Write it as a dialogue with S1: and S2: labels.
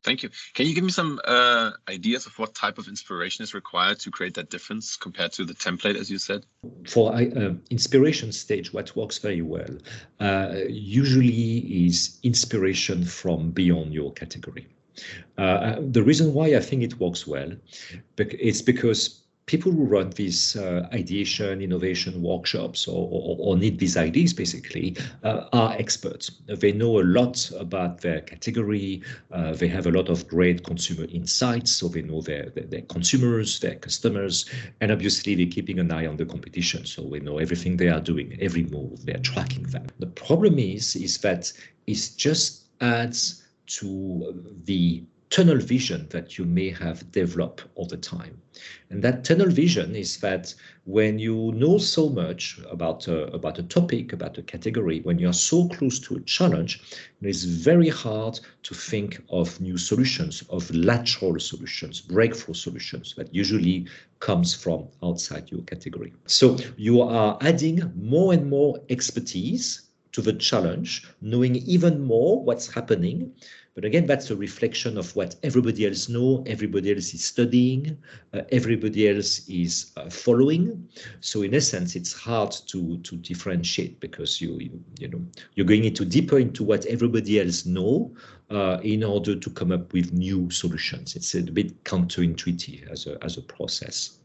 S1: Thank you. Can you give me some ideas of what type of inspiration is required to create that difference compared to the template, as you said?
S2: For inspiration stage, what works very well usually is inspiration from beyond your category. The reason why I think it works well, it's because people who run these ideation, innovation workshops or need these ideas basically are experts. They know a lot about their category. They have a lot of great consumer insights, so they know their consumers, their customers, and obviously they're keeping an eye on the competition, so we know everything they are doing, every move, they're tracking them. The problem is that it just adds to the tunnel vision that you may have developed over time. And that tunnel vision is that when you know so much about a topic, about a category, when you're so close to a challenge, it is very hard to think of new solutions, of lateral solutions, breakthrough solutions that usually comes from outside your category. So you are adding more and more expertise to the challenge, knowing even more what's happening. But again, that's a reflection of what everybody else knows, everybody else is studying, everybody else is following. So in essence, it's hard to differentiate because you're going deeper into what everybody else knows in order to come up with new solutions. It's a bit counterintuitive as a process.